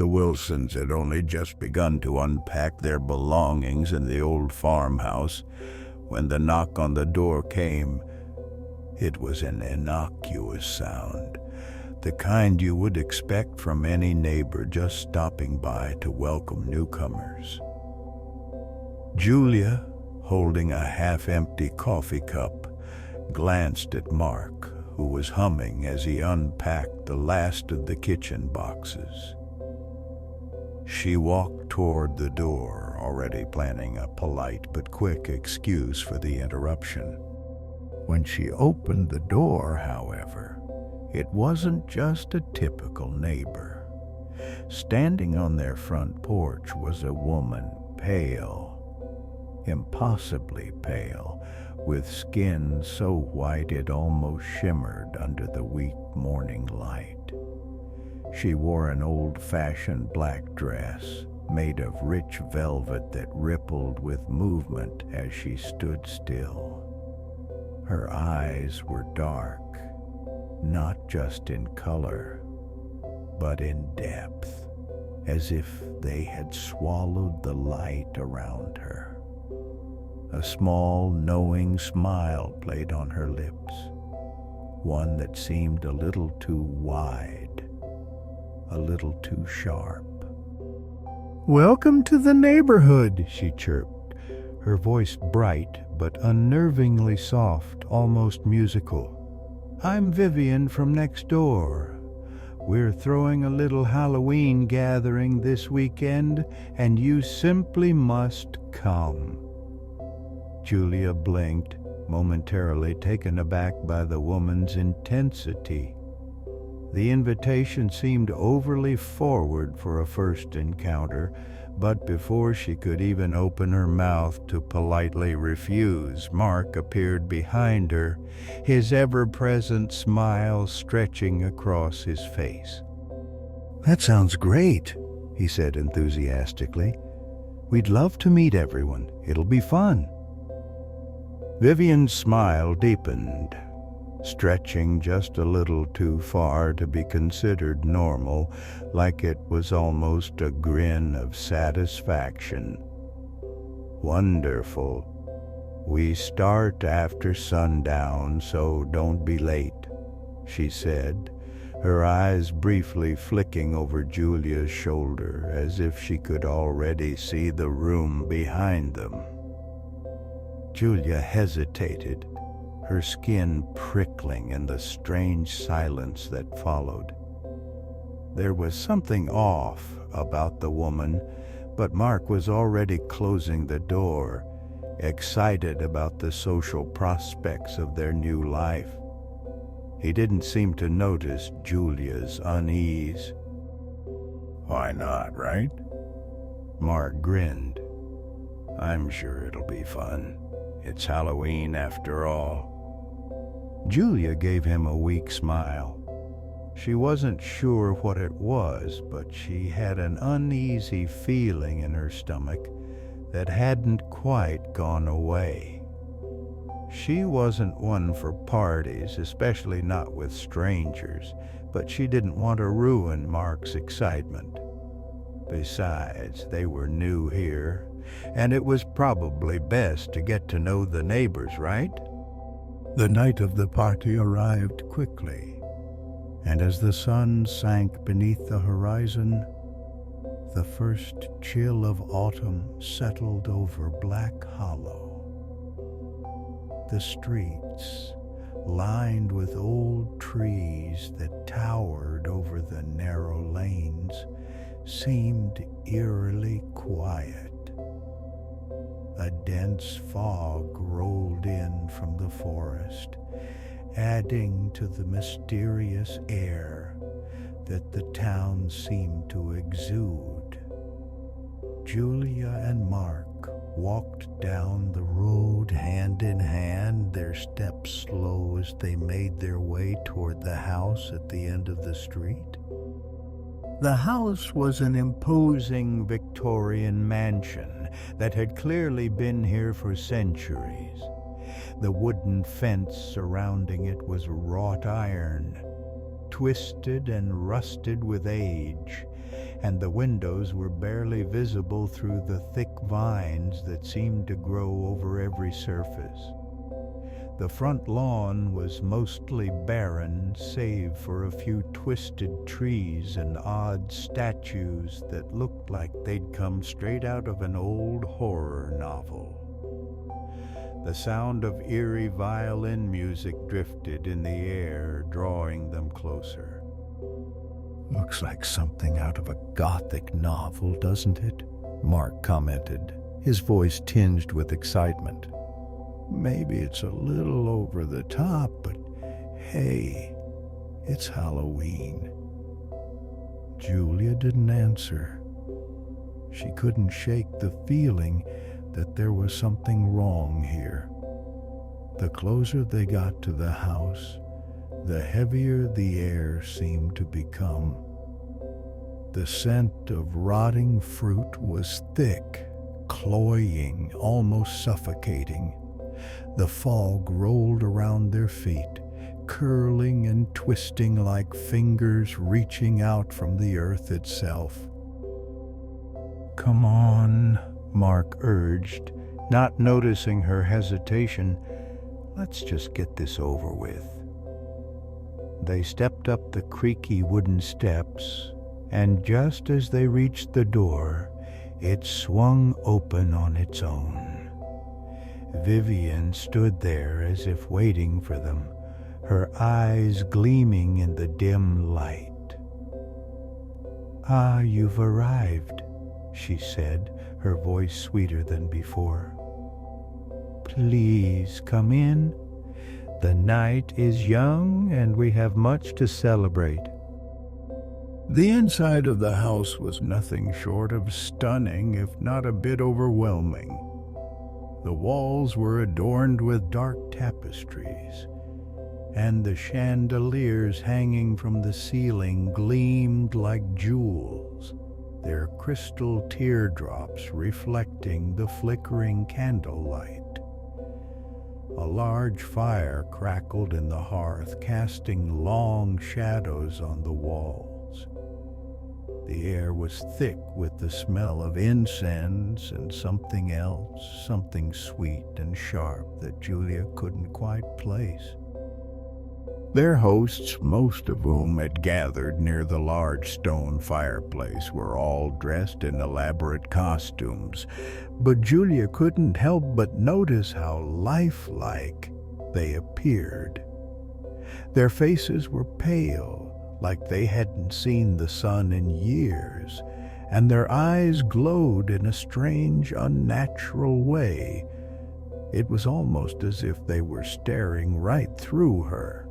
The Wilsons had only just begun to unpack their belongings in the old farmhouse when the knock on the door came. It was an innocuous sound, the kind you would expect from any neighbor just stopping by to welcome newcomers. Julia, holding a half-empty coffee cup, glanced at Mark, who was humming as he unpacked the last of the kitchen boxes. She walked toward the door, already planning a polite but quick excuse for the interruption. When she opened the door, however, it wasn't just a typical neighbor. Standing on their front porch was a woman, pale, impossibly pale, with skin so white it almost shimmered under the weak morning light. She wore an old-fashioned black dress made of rich velvet that rippled with movement as she stood still. Her eyes were dark, not just in color, but in depth, as if they had swallowed the light around her. A small, knowing smile played on her lips, one that seemed a little too wide, a little too sharp. "Welcome to the neighborhood," she chirped, her voice bright but unnervingly soft, almost musical. "I'm Vivian from next door. We're throwing a little Halloween gathering this weekend, and you simply must come." Julia blinked, momentarily taken aback by the woman's intensity. The invitation seemed overly forward for a first encounter, but before she could even open her mouth to politely refuse, Mark appeared behind her, his ever-present smile stretching across his face. "That sounds great," he said enthusiastically. "We'd love to meet everyone. It'll be fun." Vivian's smile deepened, stretching just a little too far to be considered normal, like it was almost a grin of satisfaction. "Wonderful. We start after sundown, so don't be late," she said, her eyes briefly flicking over Julia's shoulder as if she could already see the room behind them. Julia hesitated, her skin prickling in the strange silence that followed. There was something off about the woman, but Mark was already closing the door, excited about the social prospects of their new life. He didn't seem to notice Julia's unease. "Why not, right?" Mark grinned. "I'm sure it'll be fun. It's Halloween after all." Julia gave him a weak smile. She wasn't sure what it was, but she had an uneasy feeling in her stomach that hadn't quite gone away. She wasn't one for parties, especially not with strangers, but she didn't want to ruin Mark's excitement. Besides, they were new here, and it was probably best to get to know the neighbors, right? The night of the party arrived quickly, and as the sun sank beneath the horizon, the first chill of autumn settled over Black Hollow. The streets, lined with old trees that towered over the narrow lanes, seemed eerily quiet. A dense fog rolled in from the forest, adding to the mysterious air that the town seemed to exude. Julia and Mark walked down the road hand in hand, their steps slow as they made their way toward the house at the end of the street. The house was an imposing Victorian mansion that had clearly been here for centuries. The wooden fence surrounding it was wrought iron, twisted and rusted with age, and the windows were barely visible through the thick vines that seemed to grow over every surface. The front lawn was mostly barren, save for a few twisted trees and odd statues that looked like they'd come straight out of an old horror novel. The sound of eerie violin music drifted in the air, drawing them closer. "Looks like something out of a Gothic novel, doesn't it?" Mark commented, his voice tinged with excitement. "Maybe it's a little over the top, but hey, it's Halloween." Julia didn't answer. She couldn't shake the feeling that there was something wrong here. The closer they got to the house, the heavier the air seemed to become. The scent of rotting fruit was thick, cloying, almost suffocating. The fog rolled around their feet, curling and twisting like fingers reaching out from the earth itself. "Come on," Mark urged, not noticing her hesitation. "Let's just get this over with." They stepped up the creaky wooden steps, and just as they reached the door, it swung open on its own. Vivian stood there as if waiting for them, her eyes gleaming in the dim light. "Ah, you've arrived," she said, her voice sweeter than before. "Please come in. The night is young and we have much to celebrate." The inside of the house was nothing short of stunning, if not a bit overwhelming. The walls were adorned with dark tapestries, and the chandeliers hanging from the ceiling gleamed like jewels, their crystal teardrops reflecting the flickering candlelight. A large fire crackled in the hearth, casting long shadows on the walls. The air was thick with the smell of incense and something else, something sweet and sharp that Julia couldn't quite place. Their hosts, most of whom had gathered near the large stone fireplace, were all dressed in elaborate costumes, but Julia couldn't help but notice how lifelike they appeared. Their faces were pale, like they hadn't seen the sun in years, and their eyes glowed in a strange, unnatural way. It was almost as if they were staring right through her.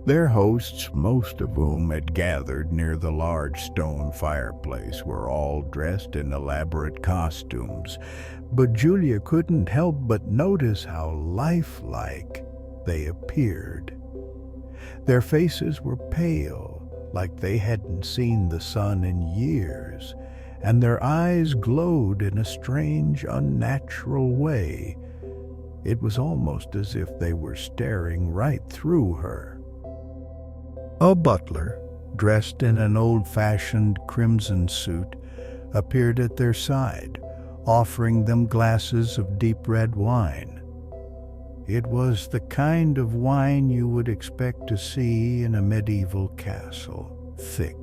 Their hosts, most of whom had gathered near the large stone fireplace, were all dressed in elaborate costumes, but Julia couldn't help but notice how lifelike they appeared. Their faces were pale, like they hadn't seen the sun in years, and their eyes glowed in a strange, unnatural way. It was almost as if they were staring right through her. A butler, dressed in an old-fashioned crimson suit, appeared at their side, offering them glasses of deep red wine. It was the kind of wine you would expect to see in a medieval castle, thick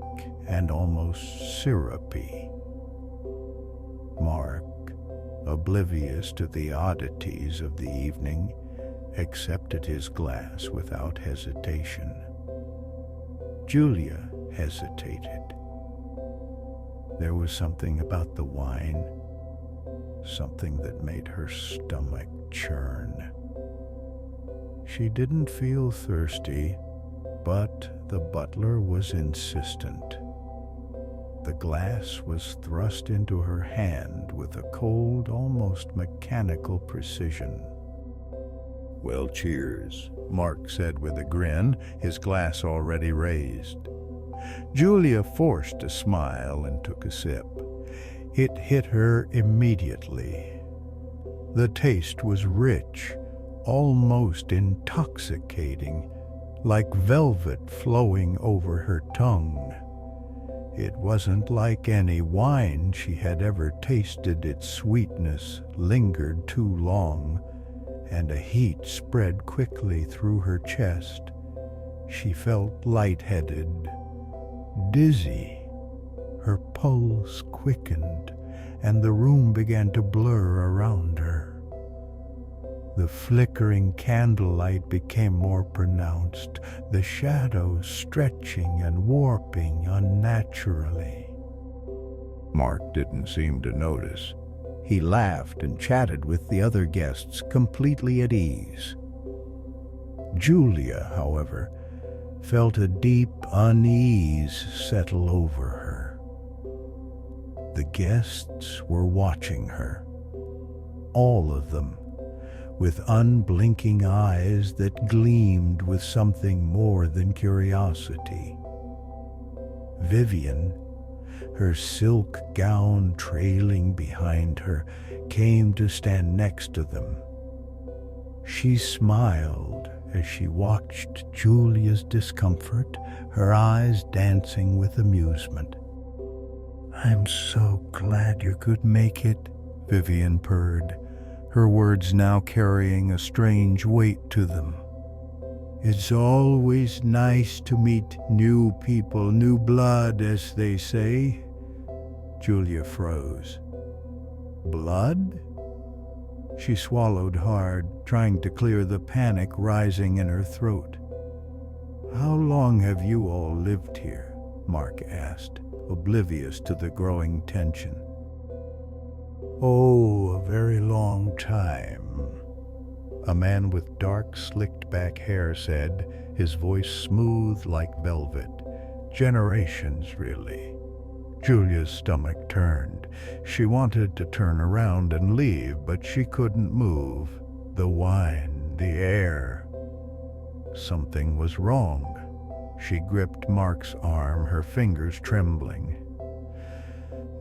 and almost syrupy. Mark, oblivious to the oddities of the evening, accepted his glass without hesitation. Julia hesitated. There was something about the wine, something that made her stomach churn. She didn't feel thirsty, but the butler was insistent. The glass was thrust into her hand with a cold, almost mechanical precision. "Well, cheers," Mark said with a grin, his glass already raised. Julia forced a smile and took a sip. It hit her immediately. The taste was rich, almost intoxicating, like velvet flowing over her tongue. It wasn't like any wine she had ever tasted. Its sweetness lingered too long, and a heat spread quickly through her chest. She felt lightheaded, dizzy. Her pulse quickened, and the room began to blur around her. The flickering candlelight became more pronounced, the shadows stretching and warping unnaturally. Mark didn't seem to notice. He laughed and chatted with the other guests, completely at ease. Julia, however, felt a deep unease settle over her. The guests were watching her, all of them, with unblinking eyes that gleamed with something more than curiosity. Vivian, her silk gown trailing behind her, came to stand next to them. She smiled as she watched Julia's discomfort, her eyes dancing with amusement. "I'm so glad you could make it," Vivian purred, her words now carrying a strange weight to them. "It's always nice to meet new people, new blood, as they say." Julia froze. "Blood?" She swallowed hard, trying to clear the panic rising in her throat. "How long have you all lived here?" Mark asked, oblivious to the growing tension. "Oh, a very long time," a man with dark, slicked-back hair said, his voice smooth like velvet. "Generations, really." Julia's stomach turned. She wanted to turn around and leave, but she couldn't move. The wine, the air. Something was wrong. She gripped Mark's arm, her fingers trembling.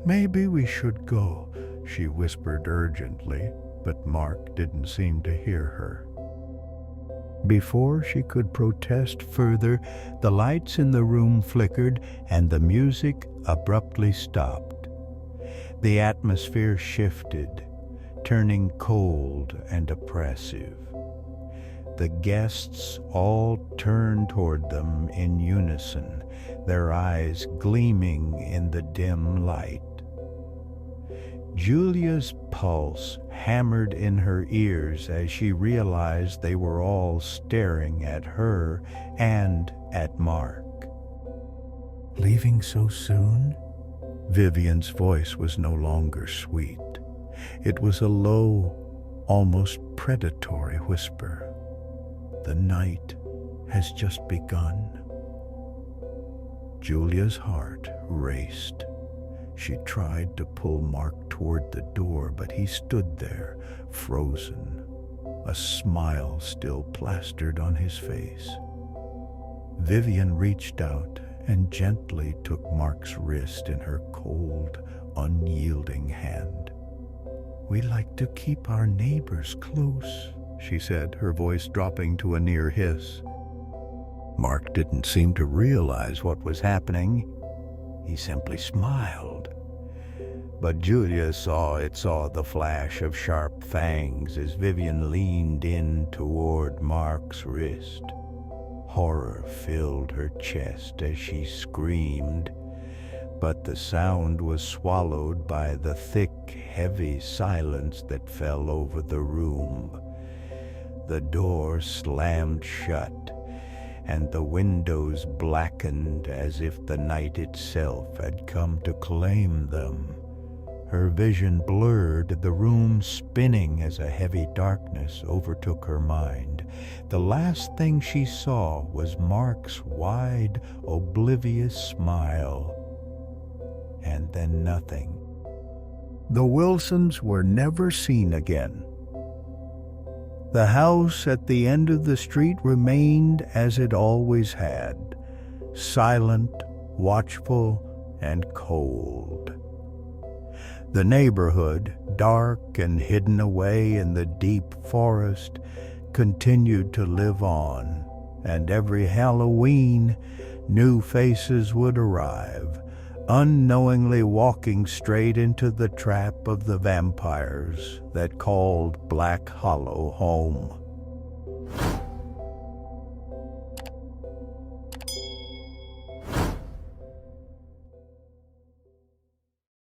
"Maybe we should go," she whispered urgently, but Mark didn't seem to hear her. Before she could protest further, the lights in the room flickered and the music abruptly stopped. The atmosphere shifted, turning cold and oppressive. The guests all turned toward them in unison, their eyes gleaming in the dim light. Julia's pulse hammered in her ears as she realized they were all staring at her and at Mark. "Leaving so soon?" Vivian's voice was no longer sweet. It was a low, almost predatory whisper. "The night has just begun." Julia's heart raced. She tried to pull Mark toward the door, but he stood there, frozen, a smile still plastered on his face. Vivian reached out and gently took Mark's wrist in her cold, unyielding hand. "We like to keep our neighbors close," she said, her voice dropping to a near hiss. Mark didn't seem to realize what was happening. He simply smiled. But Julia saw the flash of sharp fangs as Vivian leaned in toward Mark's wrist. Horror filled her chest as she screamed, but the sound was swallowed by the thick, heavy silence that fell over the room. The door slammed shut, and the windows blackened as if the night itself had come to claim them. Her vision blurred, the room spinning as a heavy darkness overtook her mind. The last thing she saw was Mark's wide, oblivious smile. And then nothing. The Wilsons were never seen again. The house at the end of the street remained as it always had, silent, watchful, and cold. The neighborhood, dark and hidden away in the deep forest, continued to live on, and every Halloween, new faces would arrive, unknowingly walking straight into the trap of the vampires that called Black Hollow home.